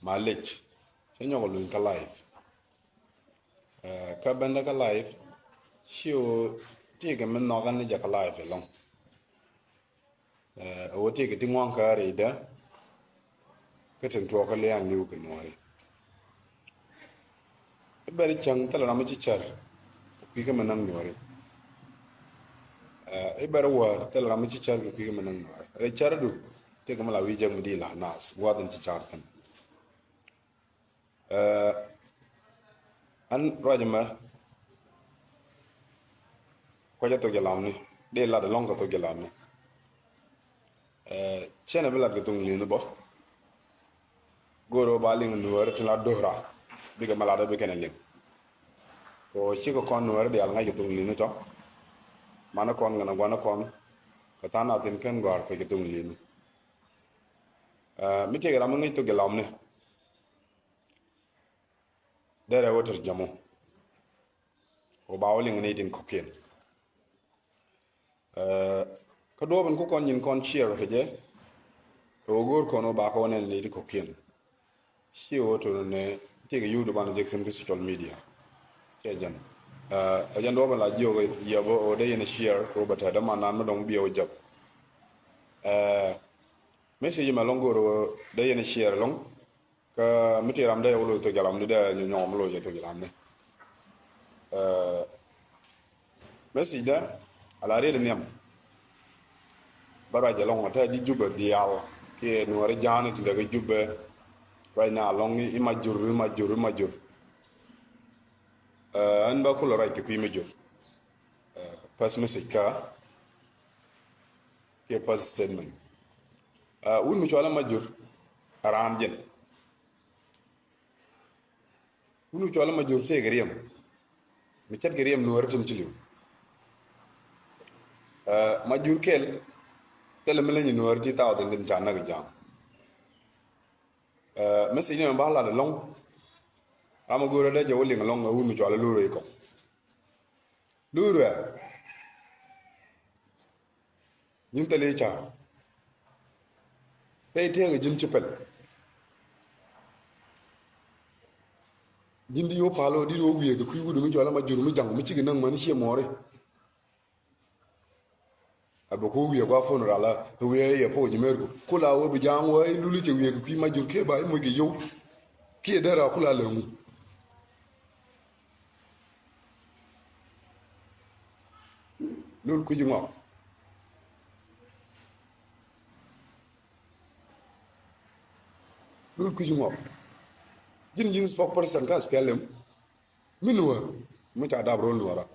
malech chenyo ko lun ka live ka benda ka live shio ti ke men no kan ja ka live long o ti ke tingwan ka re da ke ten to ka le an liu ke nori bari chang tala na mi chi char ki ke menang nori bari war tala na mi chi char ki ke menang nori re char du ti ke mala wi jang di la nas wa den chi char tan an rajma ko ja to gelam ni de la de long to gelam ni chene bela ke tung ni bo goro ba ling nuwer tla dohra biga malada be kenen ling ko chi ko kon nuwer de al ngai tung ni to mana kon ngana gwana kon ka tana tin ken gor ko ke tung ni mi te ram ngai to gelam ni dere woter jamu ko ba ling ni tin koken ka do ban ko kon yin kon cheer heje o gor kono ba ko nen ni koken si woto ne tege yudu bana jeksen ki social media ejan ejan do bala jogo yabo o de yene share ko bata da manan no dong biyo jab message ma longoro de yene share long ka mitiram de wolo to galam ni de nyom lo je to galam ne message da ala re nyam bara jalong ta di juba dial ke no re jani ti de juba right now long imajur an ba kula right ku imajur pass message ka ke pass statement un mi chola majur aran jen un chola majur se geriyam mi chat geriyam no wartum ci liw majur kel tel melani no warti taw den tan na jam message ni ba la de long ama goro de je woling long un mi chola luro ko luro ñin tale cha tay tege jin ci pel jindi yo palo di do wiye ko kuy wudu mi jola ma juru mi jang mi ci nang man ci more abo ko wiye ko fonu rala wiye ye po ji mergo kula wo bi jang wo lulu ci wiye ko kuy ma jur ke bay mo gi yow ki dara kula la mu lul ku ji ngok lul ku ji ngok jin spokesperson ka spelem minuwa mu ta dabro nuwara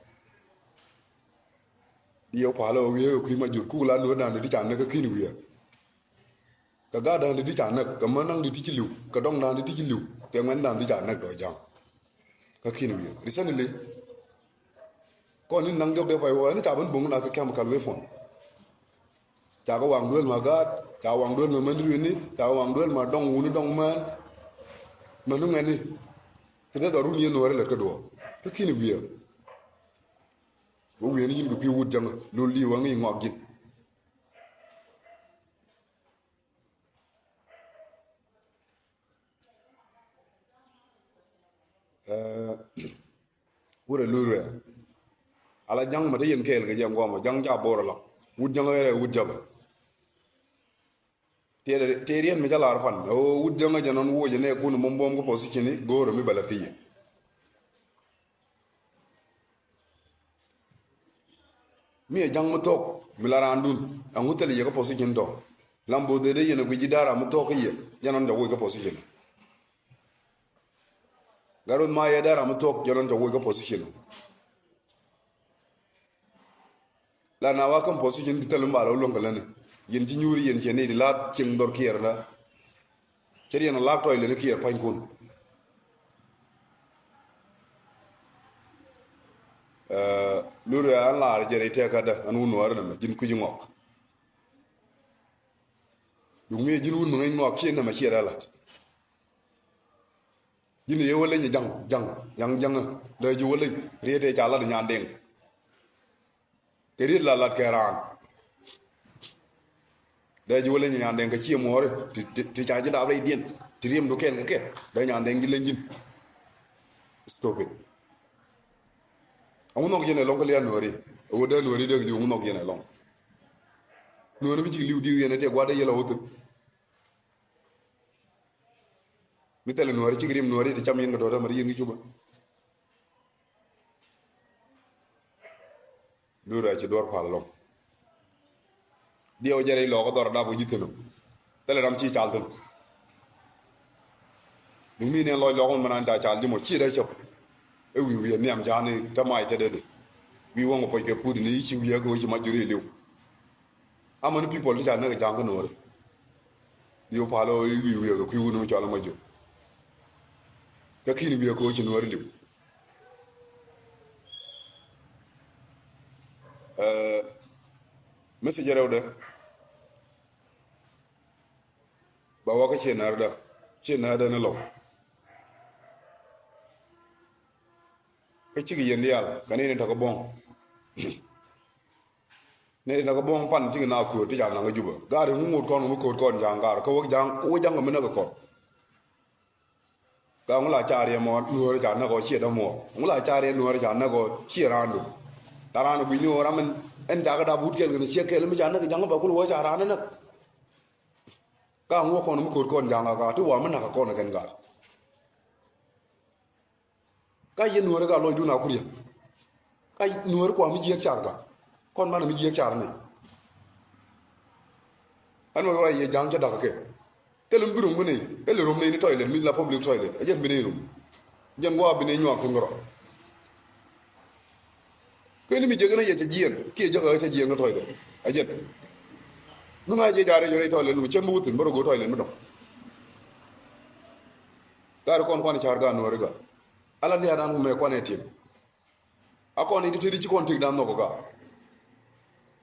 di yo palo wiye ku ma jur ku la no dan di tan ka kini wiye ka ga dan di tan ka manang di ti liu ka dong dan di ti liu ke ngan dan di tan do jang ka kini wiye recently ko ni nang jog de pai wa ni ta ban bung na ka kam kal we fon ta ko wang duel ma ga ta wang duel ma mandri ni ta wang duel ma dong wuni dong man manu ngani kida da runi no rele kado ka kini wiya wo wiya ni yimbe ku wut jang lo li wa ngi ngok git wura lure ala jang ma de yen kel ga jam goma jang ja boro la wut jang re wut jaba terien mi jala arfan o wut jang janon wo je ne ko no mom ko position ni goro mi bala piye mi e jang mo tok mi la randun an hutali ye ko position to lambo de yene go jidara mo tok ye janon da wo ko position garon ma ye dara mo tok janon da wo ko position la na wa kan position di talum balo lon kalane yen ti nyuri yen chene di lat cing dor kier na ceri yen la toy le kier pan kun luru an la jere te kada an wonu war na jin ku ngok du me jin wonu ngai ngok chi na ma chi ra lat jin ye wala ni jang da ji wala riete cha la nyan deng kerit la lat keran da ji wala nyan deng ka chi more ti cha ji da bre dien Tiriam do ken ke da nyan den gilen stop it amu no gene long le nori o da nori de ju no gene long nori mi ci liw di yene te gwada yela wotu mi tele nori ci grim nori te cham yen do ta mari yen juba dura ci dor pal long dio jere lo ko dor da bo jitelo tele ram ci chalten dum mi ne loy lo ko manan ta chal di mo ci da chop e wi ni am jani ta mai te de wi won ko ke pudi ni ci wi go ci majuri lew amon people ja na jang no re dio palo wi go ku no chala majo ka kini wi go ci no re lew message rewde ba waka ce narda na law ka cigi yendi yal kanene ta ko bon ne na ko bon pan cigi na ko ti jana nga juba gaare mu ko kon jangar ko jang mu na ko ga ngula chari mo nuor ja na ko chi da mo ngula chari nuor ja na ko chi randu tarana bu ni ora men en daga da but kel ni che kel mi ja na jang ba ko wo ja rana na ga ngo ko mu ko kon janga ga tu wa men na ko na ken gar ka ye nuor ga lo du na kuriya ka nuor ko mi je char ga kon man mi je char ni an wo ye jang cha da ke telum birum bu ne ele rom ne ni toilet mi la public toilet e jem bi ne rum jem go bi ne nyu ak ngoro ko ni mi je gna ye cha jien ke je ga cha jien ga toilet a jet nu ma je jare jore toilet mu chen bu wutin baro go toilet mu do dar kon kon char ga nuor ga ala ni adan me ko ne tim akon ni ti ci kon tik dan no ko ga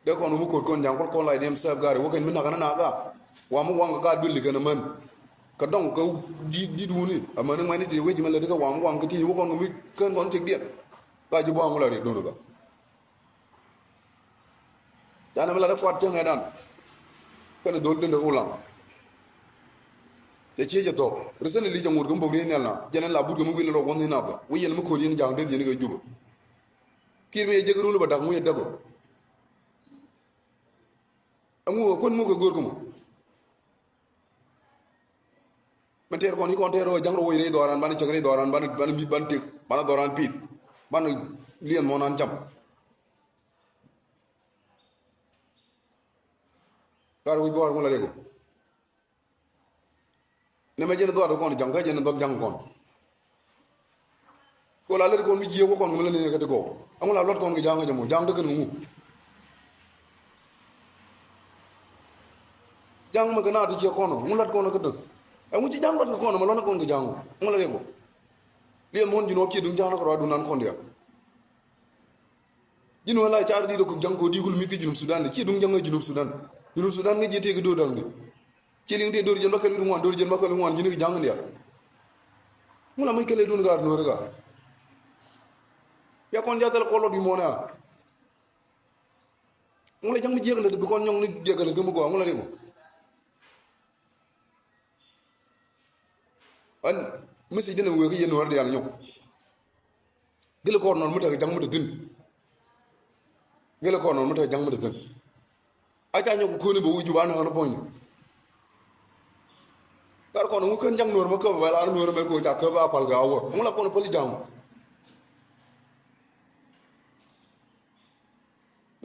de kon mu ko kon jang kon lay dem sab gare wo ken mi na kana na ga wa mu wanga ga dulli gana man ka don ka di duni amma nan mani te weji mala daga wa mu wanga ti wo kon mi kan kon tik dia ba ji bo ngula re do ga dana mala da kwat jang dan kana dol den da ulam te ci je to resene li jang wurgum bogre ne na jenen la budgum wi lo wonni na ba wi yel mu ko yin jang de ni ga juba kir me jegaru lu ba dak mu ye dago amu kon mu ko gor ko mo man ter kon ni kon tero jangro woy re doran ban ci re doran ban mi ban tik ban doran pit ban lien mo nan cham gar wi gor mo la rego ne ma jene do kon jang ga jene do jang kon ko la le kon mi jiyo ko kon mo la ne ka te go amula lot kon ga jang jamo jang de kan mu jang ma gana ti ci kono mu lat kono ko de amu ci jang lot ko kono ma lona kon ga jang mo la rego li mon dino ki dum jang ko do nan kon dia dino la ciar di ko jang ko digul mi ki junub sudan ci dum jang junub sudan nga jete ga do dang ci li ngi do jën bakal du ngwan do jën bakal ngwan jini jang dia mu la may kele dun gar no rega ya kon jatal ko lot bi mo na mu la jang mi jegal du kon ñong ni jegal gëm go mu la rego an misi dina wo ko yen war de yalla ñok gele ko non mu tax jang mu de gën gele ko non mu tax jang mu de gën aca ñok ko ni bo wuju ba na na poñ gar ko no mu kan jang nor ma ko ba la nor mel ko ta ko ba pal ga wo mu la ko no pali jang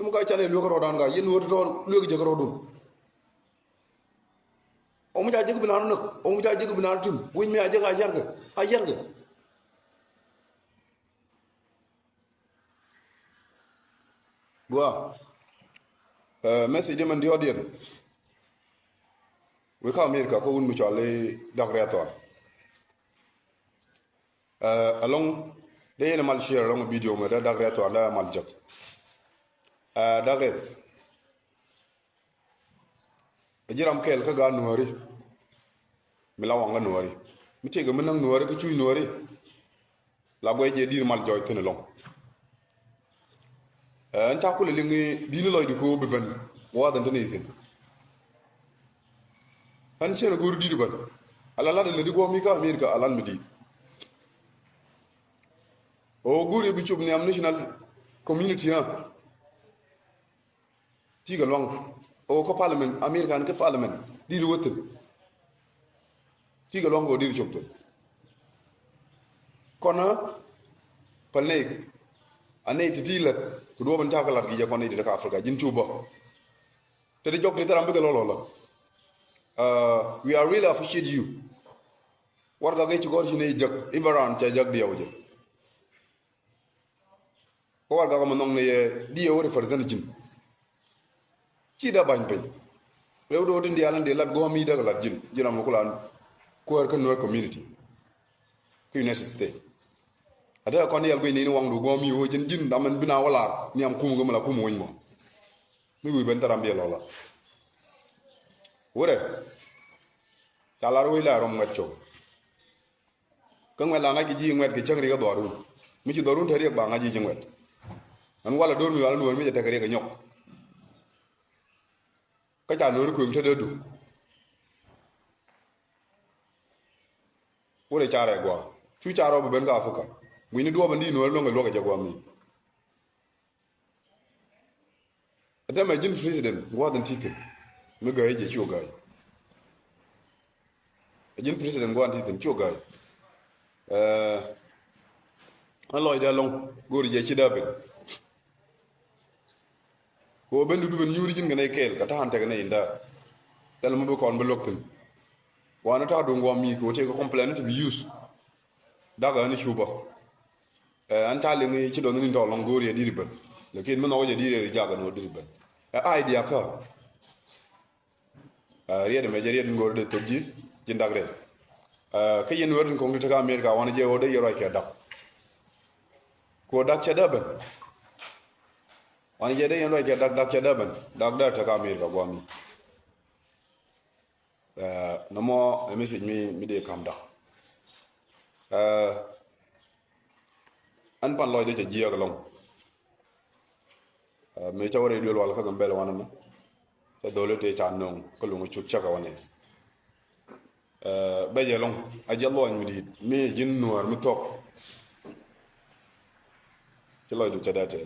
mu ga chane lu ko rodan ga yen wo to lu ko je ko rodun o mu ja jegu binan nak o mu ja jegu binan tum wuñ mi a jega jarga wa message man di odien we ka america ko un mu chale dak reaton along de yen mal share long video ma da dak reaton da mal jak dak ret jiram kel ka ga nuori mi la wanga nuori mi tege mi nang nuori ko cuy nuori la boy je dir mal joy tene long en ta ko le ngi dina loy di ko be ben wa dan tane tin an chen gur di ban ala la le di go mi ka America alan mi di o guri bi chub ni am national community ha ti ga long o ko parliament American ke parliament di lu wotin ti ga long go di chub to kona palne ane ti dilat ku do ban takalat gi ko ne di ka Africa jin chuba te di jok ti taram be lo we are really appreciate you warga ga ci gor ci ne jak ibaran ca jak di awje ko warga ko non ne di yo re farzan jin ci da bañ pay rew do di yalla de lat go mi daga lat jin jinam ko lan ko war kan no community ku United States ada ko ne yal go ni wang do go mi ho jin jin da man bina wala ni am kum ngam la kum woñ mo mi wi ben taram be lola wore calar wi la rom ngaccio kan wala ngaji ji ngwet ke changri ga dorun mi ci dorun tari ba ngaji ji ngwet an wala don mi wala no mi ta kare ga nyok ka ta no ko ngta do wore care gwa chu charo be ben ga afuka wi ni do ba ndi no lo nga lo ga jagwa mi ada ma jin president gwa dan tiket mi ga ye chu ga jin president go anti tin choga aloy da long gori je ci dabe ko ben du ben nyuri jin ngane kel ka tan ta ngane inda dal mo ko on be lokkin wana ta do ngom mi ko te ko complain to be use daga ni shuba an ta le ngi ci do ni to long gori di riben lekin mo no je di re jaga no di riben idea ka riede me jeried ngor de tobji jindagre ke yen wordin ko ngita ka America wana je wode yoro ke dak ko dak cha daben wana je de yoro ke dak cha daben dak da ta ka America go mi no mo message mi de kam da an pan loy de je long me tawre do wal ka gambel wana na ta dole te cha non ko lu chu cha ka wane ba ye long a jallo mi jin nuar mi tok ci loy du ca date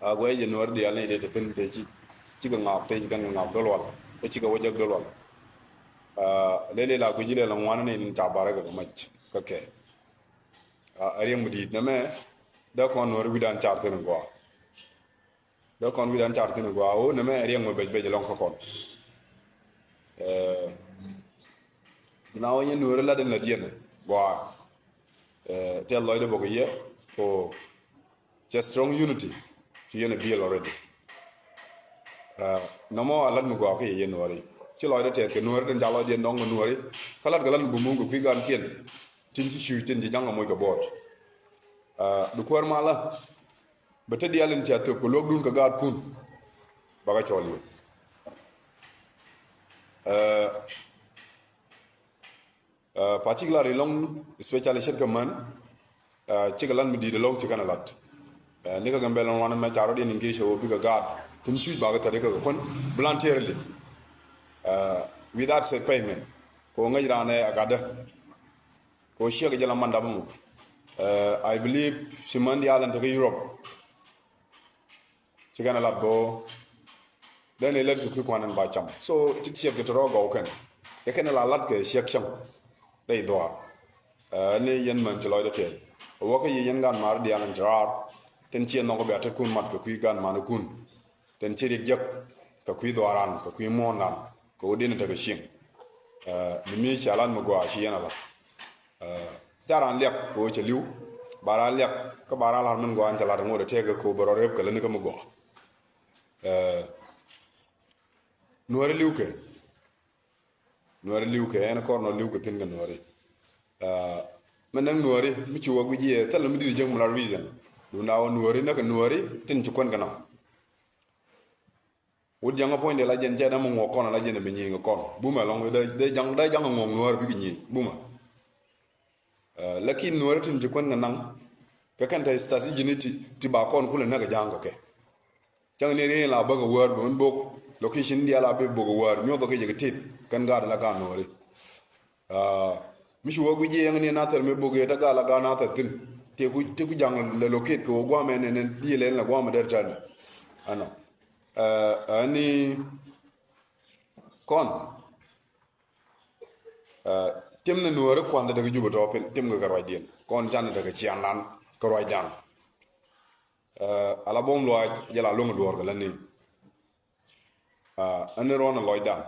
a goye je nuar di alne de te pen pe ci ga ngap te ci ga ngap do lol ko ci ga wajak do lol lele la ko jile la wana ne ta baraga ko macc ka ke ari mu di na me da ko nuar wi dan charte ne go da kon wi dan charte ne go o na me ari mo be long ko kon na wanya nure la den la jene boa te loy de bogo ye for just strong unity to yene bill already no mo alan mu go ke ye nore ci loy de te ke nure den jalo de ndong nure kalat galan bu mu go fi gan ken tin ci chu tin ci janga moy ko bot du ko mala ba te dialen ci atok ko log dun ko gaad kun baga choli particularly long specialization ka man ci galan mi di de long ci kanalat ni ka gambel wana ma charo de ninge show bi ka gad tum ci baga tade ka kon voluntarily without say payment ko ngai rane agada ko shega jala manda mu I believe simandi alan to Europe ci kanalat bo then they let you quick one and by cham so ti chef get ro go kan ya kan la lat ke shek cham dai do ne yen man ci loy de te wo ko yen gan mar di alan drar ten ci no go be ta kun mat ko kuy gan man kun ten ci rik jak ka kuy do ran ka kuy mo nan ko dina ta ga shin ni mi ci alan mo go a shi yana la jaran lek ko ci liw bara lek ka bara la man go an ta la mo de te ga ko boro rep ka le ni ko mo go nuare liuke ena korno liuke tinga nuare menang nuare mi ci wagu ji tal mi di jeng la reason du nawo nuare naka nuare tin ci kon gana wud janga point la jen jada mo ngokon la jen be nyi ngokon buma long de jang ngong nuare bi nyi buma lakin nuare tin ci kon gana ka kan ta stasi jiniti ti ba kon kula naga jango ke jang ne la baga word bon bok location dia la be bogo war nyodo ke jege tit kan ga la ga nori mi shuwa guje yang ni na ter me boge ta gala ga na ter tin te ku jang le loket ko gwa me ne di le la gwa ma der tan ana ani kon tim na nuore kwanda daga juba to pen tim ga garwa dien kon jan daga chianan garwa dan ala bom lo jala lungu dor ga lani ani ron lo dan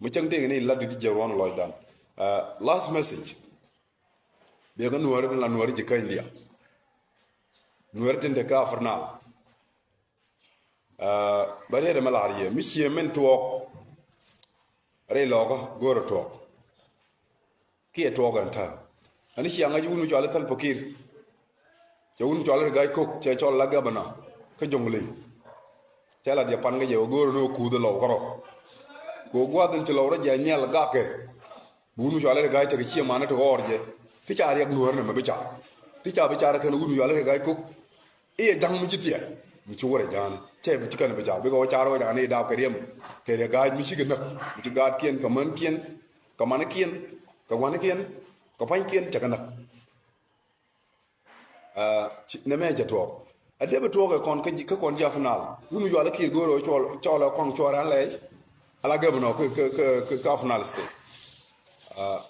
mu chang te ni la di je ron lo dan last message be ga nuore la nuore ji kay ndia nuore tin de ka farnal bare de malaria mi chie men to re logo goro to ki to gan ta ani chi anga yunu chale tal pokir che unu chale gai kok che chol la gabana ka jongle che la dia pan ga ye goro no ku do lo goro go gwa den che lo ra ja nyal ga ke bunu chale gai te chi ma na to orje ti cha ri nuor ne ma be cha ti cha be cha ka nu chale gai kok e dang mi jitia mi chu re jan che bi kan be cha be go cha ro ja ni da ke riem ke re gai mi chi ga na mi chi ga kien ka man kien ka man kien ka wan kien ka pan kien cha kana ne me ja to ade be to kon ka kon ja final unu yo ala ki goro chol kon chora le ala ga no ka final ste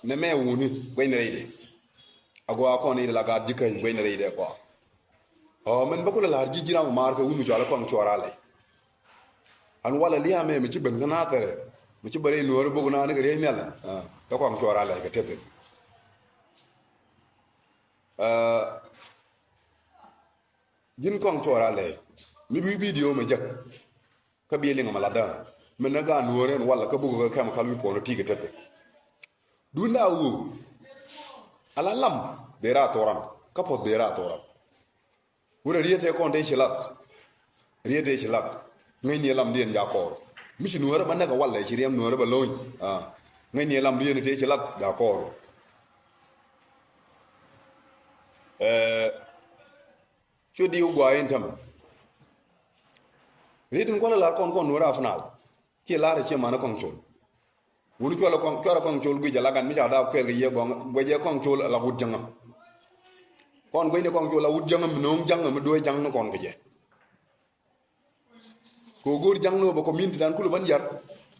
ne me wuni be ne ide agwa kon ide la ga jikai be ne ide ko men ba ko la ji jira ma mar ka unu jala kon chora le an wala li ame mi ci ben na tere mi ci bare no ro na ne gare mel ka kon chora le ka tebe jin kon chora le mi bi video ma jak ka bi le ngama la da men na ga no ren wala ka bugo ka kam kalwi pono tige tebe du na wu ala lam bera toran ka pot bera toran wura riete kon de chilat riete chilat ngai ni lam dien ja kor mi chi nuora banna ka walla chi riem nuora ba loñ ngai ni lam dien te chilat ja kor chodi u gwa entam ritin ko la kon nuora afnal ki la re chi mana kon chol wunu ko kon chol gu jala gan mi ja da ko ge ye go je kon chol la wut janga kon goyne kon jola wut jangam no jangam do jang no kon ge ko gor jang no ba ko min dan kulu ban jar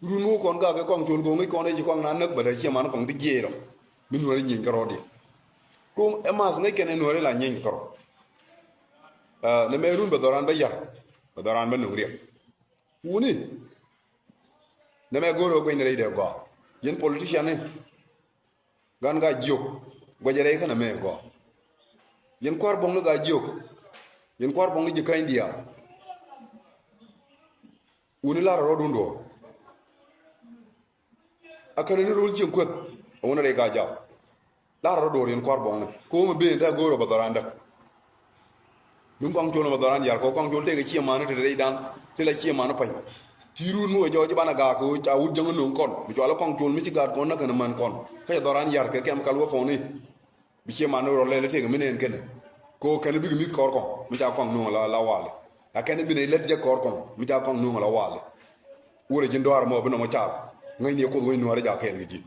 runu kon ga ga kon jol go ngi kon ji kon na nak ba da ci man kon di jero min wara nyin garo di ko emas ne kene no la nyin garo ne me run ba doran ba yar ba doran ba no riya wuni ne me goro go ne de go yen politician ne gan ga jok go jere kana me go yen kwar bong ga jok yen kwar bong ji kain dia woni la ro dundo akana ni rul ci ko wona re ga jaw la ro do yen kwar bong ko mo be ta goro ba doranda dum kong jono ba doran yar ko kong jol te ga ci manu te re dan te la ci manu pay tiru nu jo ji bana ga ko ta wut jang no kon mi jolo kong jol mi ci gar kon na kana man kon kay doran yar ke kem kal wo foni bi ci manu ro le te ga minen kene ko kan bi mi kor kon mi ta kon no la wale akene bi ne let je kor kon mi ta kon no la wale wure ji ndor mo bi no mo tar ngay ne ko wo no ra ja ken gi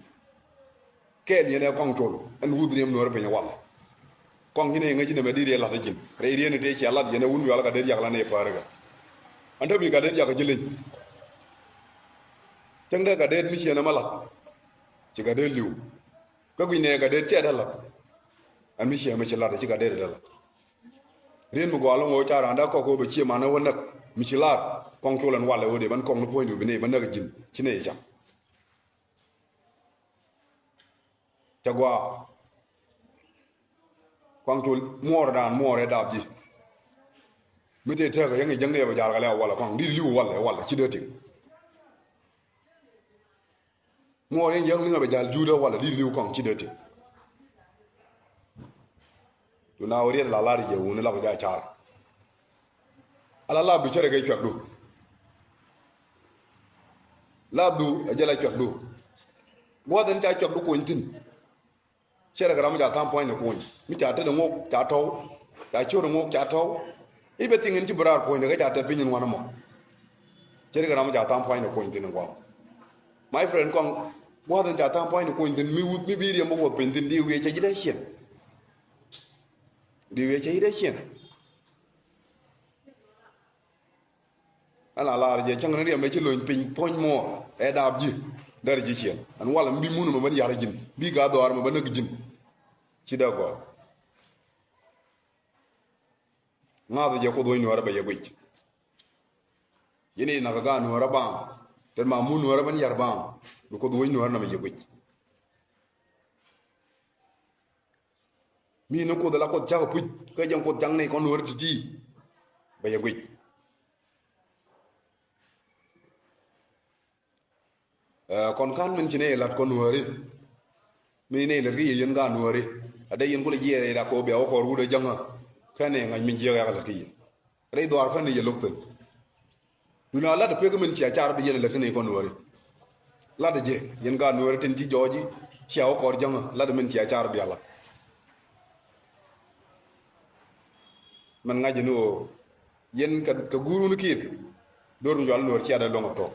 ken ye ne kon jol en wudrem no ra pe wala kon ni ne ngaji ne me di la ta jin re ri ne te ci Allah ye ne wunu yalla ga der yak la ne pare ga anta bi ga der yak jilin tang de ga der mi ci na mala ci ga der liw ka gu ne ga der ci dala an mi ci ma ci la ci ga der dala ren mu gwalo ngo cha randa ko ko be ci ma na wona mi ci la kon ko lan wala wode ban kon no point bi ne ban na jin ci ne ja tagwa kon to more dabji mi te te ga yangi jange ba jar ga la wala kon di liu wala ci de tik more yang ni ba jar juda wala di liu kon ci de tik to na wori la la je woni la ba ja char ala la bi cere ga cyakdu labdu ajala cyakdu mo den ta cyakdu ko intin cere ga ramu ja tam point ko ni mi ta de ngok ta taw ta choro ngok ta taw ibe tingin ci brar point ga ta pinin wana mo cere ga ramu ja tam point ko intin ngwa my friend kon More than that, I'm point to me would be a more painting the way education. The way education. And a large changaria make you pin point more, add up you, that is, and while I'm be moon of Yarajin, big other arm of Banagin. Chidago. Now the Yakodo in your by a week. You need Nagagan or a bomb, then my moon or a Yarbam, because we know another week. Me no code the lack of Jago put Kajan put Jangne on word to tea by a week. Con can't mention a lot con worry. Me nail a real gun worry. A day in Gully, a cobia or wood a younger. Canning, I mean, Yagalaki. Ray do our honey, you looked at. Do not let the pigment char be in a little con worry. Lada J, Yen gun worry in T. Georgie, Xiao or younger, Ladaman char biala. Man nga jino yen ka guru ni kir dor ñu wal nor ci ada longa tok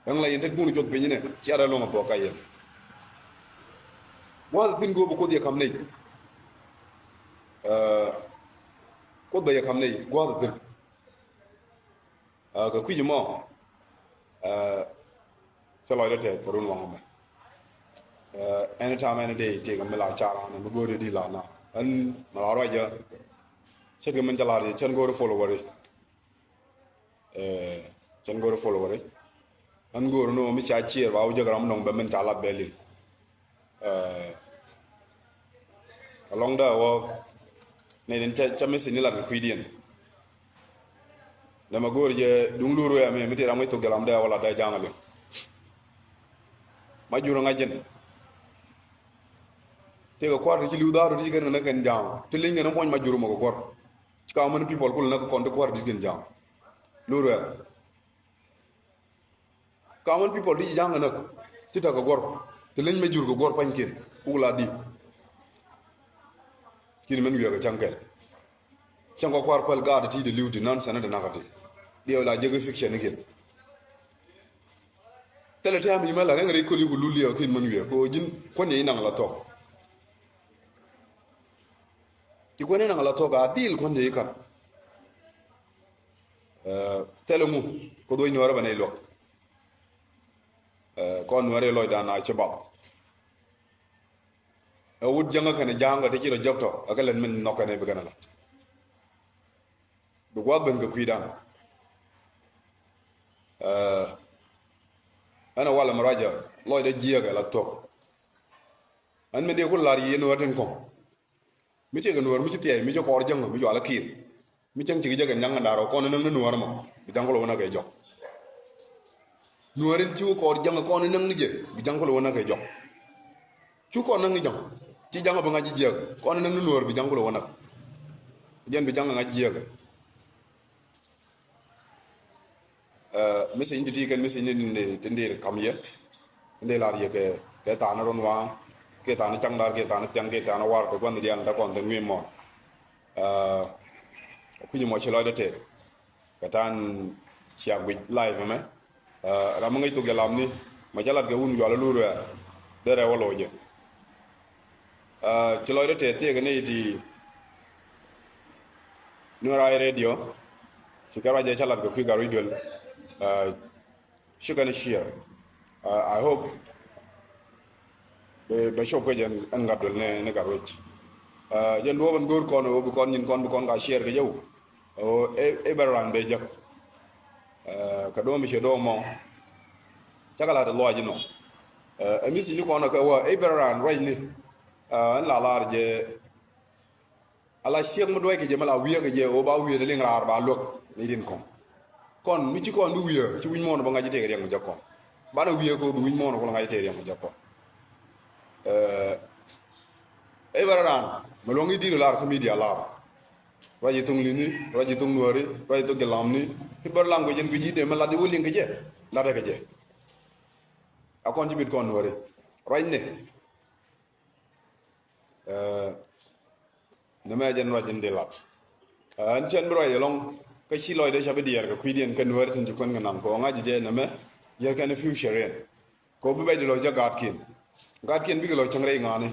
yang la yen tek bunu jot be ñene ci ada longa tok ay yen wal fin go bu ko di xam ne ko ba ya xam ne go da tin ka ku ji mo ci loy te ko ron wanga anytime any day te ga mala chara na bu go di la na an ma la ro ja Check him in Jalari, Chen go to follow it. Chen go to follow it. And go to know Micha cheer, while Jagram no Bementala belly. Along the walk, Nadin Chamis in Ilan Quidian. The Magoria, Dunguru, I mean, I'm to Galamda or die jungle. My Jurong agent. Take a quarter to you without a chicken and again down, tilling and a point my Jurumo. Common people could not come to quarter this down. Lura. Common people did young enough to take a work. The link major go work pankin. Ula di. Kinman we have a junket. Chunko quarpel guard the lute nonsense and another. They are like jigger fiction again. Tell a time you may like Henry Kuli Luli or Kinman we are going when you're in a talk. You went in a lot of deal when they come. Tell them, go do in your urban look. Conway Lloyd and I chabab. A wood younger can a young take a job to a gallant knock and a began a lot. The Wabban go quidan. And a Wallam Raja, Lloyd a Giaga at talk. And many good larry in Northern come. Mi ci gënor mi ci tay mi ci xor jang mi jola kir mi ci ci jëgën ñang ndaro ko nang nuwar ma bi jangolo wona kay jox nuwarin ci ko jang ko nang ni je bi jangolo wona kay jox ci ko nang ni jang ci jang ba nga ci jeeg ko nang nuwar bi jangolo wona jën bi jang nga jeeg mi ci indi kan mi ci ni tende kam ye ndé la ye ke ta na ron wa ke ta na chang dar ke ta na chang ke ta na war ko kon diang da kon de mi mo ku ni mo ci lo de te ka tan ci ak bi live me ra ma ngay to gelam ni ma jalat ga wunu yalla luru de re wolo je ci lo de te ga ne di Nurai radio ci ka raje chalat ga fi ga radio sugar share I hope be show ko jen an gadol ne garwech jen do ban gor kono bu kon nyin kon bu kon ga share ga yow o e baran be jak ka do mi she do mo chakala de loji no mi si ni kono ka wa e baran right ni an la lar je ala shek mo do ke je mala wiya ga je o ba wiya de ling rar ba lok ni din kon mi ci kon du wiya ci wuñ mo no ba nga jité ga mu jakko ba na wiya ko du wuñ mo no ko nga jité mu jakko Everan, Malongi di lar media lar. Raji tung lini, raji tung nuari, raji tung gelamni. Hibar language and kuji de maladi willing gaje, lada gaje. A contribute con nuari. Right ne. The Majan Rajan de lat. And Chen Bray along Kashilo de Shabadia, Quidian can wear into Konganam, Kongaji Name, Yerkan a few share. ko bu bay de lo ja gad ken bi lo changre ngane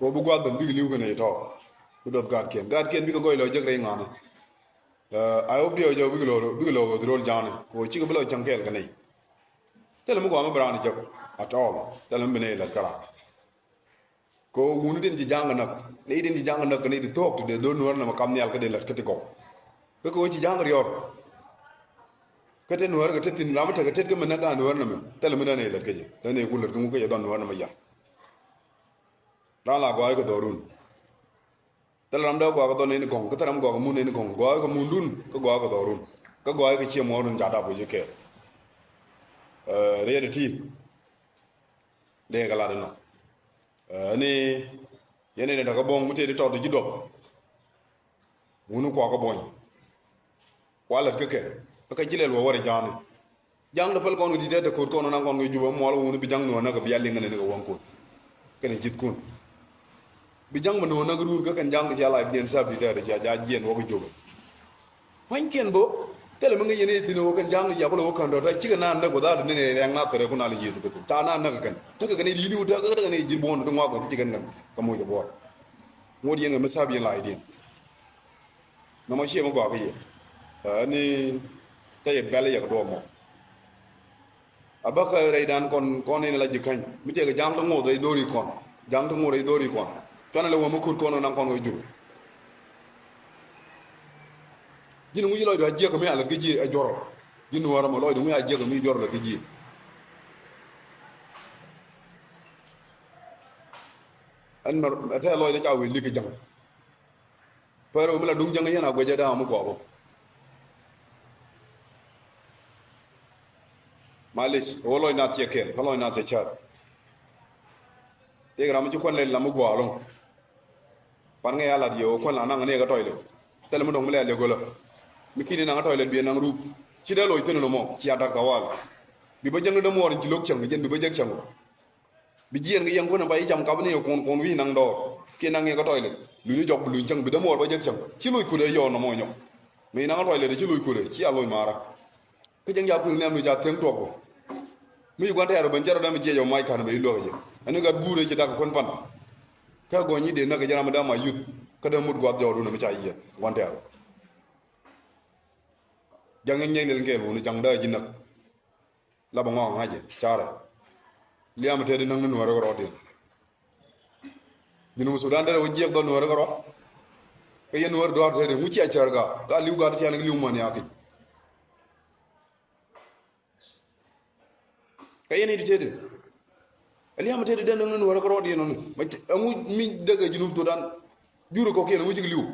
ko bu gwa ben bi liu gane to bu dot gad ken bi ko lo ja gre ngane ayo bi jo bi lo drol jane ko chi ko lo changkel gane tele mo ko ma brani jo at all tele mbene la kara ko wunu den ji jang nak ne den ji jang nak ne di tok de do nuor na makam nyal ka de lat ka te ko ci jang yor ka te nuor ka te tin ramata ka te ka mena ka nuor na me tele mena ne lat ka je da ne ku lat ku ka don nuor na ma ya la la go ay ko dorun tele ram da go ka don ne gong ka taram go ka mun ne gong go ka mun dun ka go ka dorun ka go ay ka chi mo run ja da bo je ke re de ti de ga la de no ni yene ne daga bong mute di tawde jido wunu ko ko boñ wala keke ka jilel wo wori jani jang da pal ko no di de ko ko no nan ko ngi juba mo wala wunu bi jang no na ga bi yalli ngane ne ko won ko kene jit kun bi jang mo no na ga ruur ka kan jang ci ala bi den sabbi de ja jien wo ko juba wañ ken bo tele mo ngi yene dino ko kan jang ya ko lo kan do ta ci ga nan na ko da ne ne yang na ko re ko na li jitu ko ta na na kan ta ga ne li li uta ga ne ji bon do ngwa ko ci gan ngam ka mo jo bo ngodi yenge ma sabi la idin na mo she mo gwa ko ye ni ta ye bele ya do mo abaka re dan kon ne la jikan mi te ga jang do ngo do ri kon jang do ngo do ri kon tona le wo mo kur ko no nan kon go juru jinu ngi loy do ajje ko mi ala giji a joro jinu wara mo loy do ngi ajje ko mi joro la giji an mar ata loy da tawi liki jang pero mi la dung jang yana goje da mu ko bo malis o loy na tie ken loy na te chat e gram ci kon le la mu go alon pan nga yalla dio kon la na nga ne ga toyle tele mu dong mu le golo mi kini na toilet bi nang rup ci de loy tenu mo ci ada gawal bi ba jang de mo rin ci lok chang jeng bi ba jek chang bi jien ngi yang ko na bay jam ka ne kon wi nang do ki nang ngi ko toilet lu ñu jog lu chang bi de mo ba jek chang ci loy ku de yo no mo ñok mi nang toilet ci loy ku de ci aloy mara ke jang ya ku nem lu ja tem to ko mi gonta yaro ban jaro da mi je yo may kan be lo je anu ga bure ci dak kon pan ka go ñi de na ga jaram da ma yut ka da mut go jawdu na mi ca yi gonta yaro jang ñeng del ngel wonu jang da ji nak la ba ngong haje chaara li am te nang nu wara ro de ñu Sudan dara wo jeex do nu wara ro ke yen wor do te de mu ci acar ga ka liu ga ci liu man ya ki ke yen di te de li am te de nang nu wara ro de non amu mi daga ji nu to dan juru ko ke mu ci liu